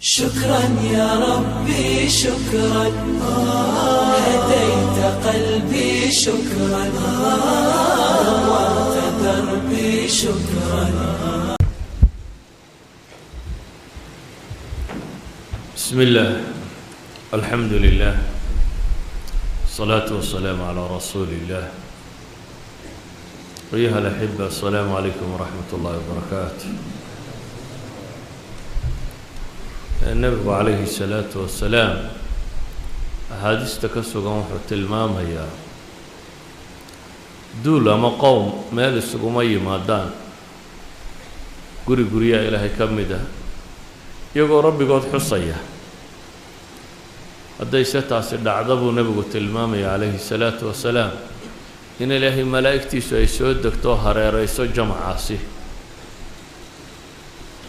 شكرا يا ربي شكرا هديت قلبي شكرا نورت دربي شكرا. بسم الله الحمد لله الصلاة والسلام على رسول الله. أيها الأحبة السلام عليكم ورحمة الله وبركاته. النبي عليه الصلاة والسلام أحاديث تكسوغا وحو tilmaamaya duul ama qowm meel isuguma yimaadaan guriyaa ilaahay ka mid ah iyagoo rabbigood xusaya. haddayse taasi dhacda buu nebigu tilmaamaya calayhi salaatu wasalaam in ilaahay malaa'igtiisu ay soo degto hareerayso jamacaasi,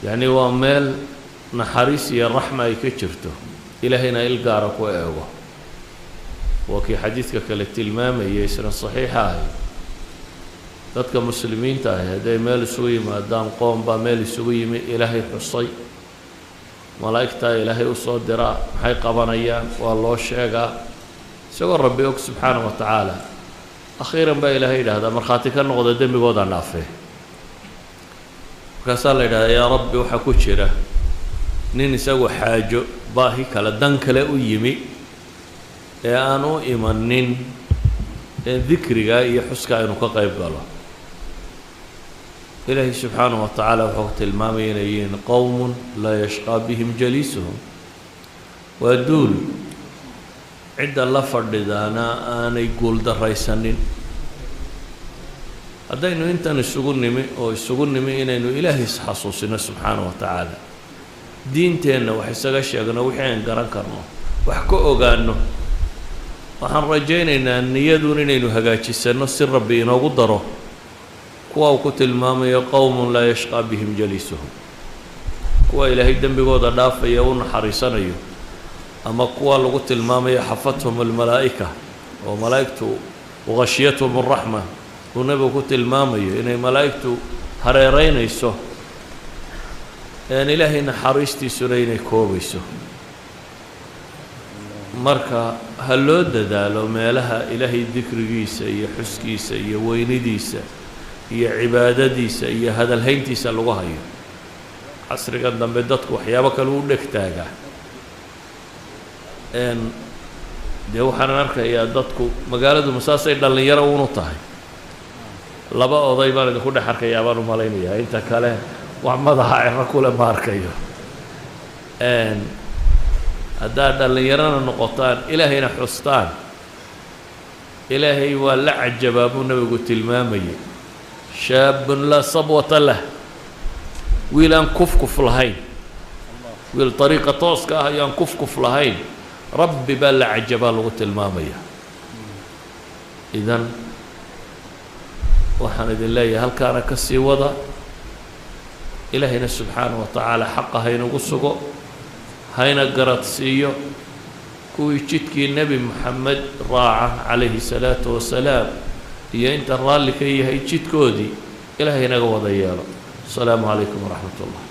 yacni waa meel naxariis iyo raxma ay ka jirto, ilaahayna il gaara ku eego. waa kii xadiidka kale tilmaamayay isna saxiixa ahay dadka muslimiinta ah hadday meel isugu yimaadaan qoom baa meel isugu yimi ilaahay xusay, malaa'igtaa ilaahay u soo diraa, maxay qabanayaan waa loo sheegaa isagoo rabbi og subxaana wa tacaala. akhiiran baa ilaahay yidhaahdaa markhaati ka noqda dembigooda dhaafee. markaasaa la yidhahdaa yaa rabbi waxaa ku jira nin isagu xaajo baahi kale dan kale u yimi ee aan u imanin dikriga iyo xuska inuu ka qayb galo. ilaahay subxaanahu wa tacaala wuxuu tilmaamaya inay yihiin qowmun laa yashqaa bihim jaliisuhum, waa duul cidda la fadhidaana aanay guuldarraysanin. haddaynu intan isugu nimi inaynu ilaahay isxasuusino subxaanahu wa tacaala, diinteenna wax isaga sheegno wixii aan garan karno wax ka ogaano, waxaan rajaynaynaa niyaduun inaynu hagaajisanno si rabbi inoogu daro kuwa uu ku tilmaamayo qowmun laa yashqaa bihim jaliisuhum, kuwa ilaahay dembigooda dhaafaya u naxariisanayo, ama kuwa lagu tilmaamayo xafathum almalaa'ika oo malaa'igtu waqashiyathum alraxma uu nebigu ku tilmaamayo inay malaa'igtu hareeraynayso ilaahay naxariistiisuna inay koobayso. marka ha loo dadaalo meelaha ilaahay dikrigiisa iyo xuskiisa iyo weynidiisa iyo cibaadadiisa iyo hadalhayntiisa lagu hayo. casrigan dambe dadku waxyaabo kale u dhegtaagaa. dee waxaan arkayaa dadku magaaladu masaasay dhallinyaro unu tahay, laba oday baan idinku dhex arkayaa baan u malaynayaa, inta kale wax madaxa cero kule ma arkayo. haddaad dhallinyarana noqotaan ilaahayna xustaan, ilaahay waa la cajabaa buu nebigu tilmaamayay. shaabun laa sabwata lah, wiil aan kufkuf lahayn, wiil dariiqa tooska ah iyo aan kufkuf lahayn, rabbi baa la cajabaa lagu tilmaamaya. idan waxaan idin leeyahay halkaana ka sii wada, ilaahayna subxaanahu wa tacaala xaqa haynagu sugo, hayna garad siiyo kuwii jidkii nebi moxamed raaca calayhi salaatu wasalaam iyo inta raalli ka yahay jidkoodii ilaahay naga wada yeelo. asalaamu calaykum waraxmat ullah.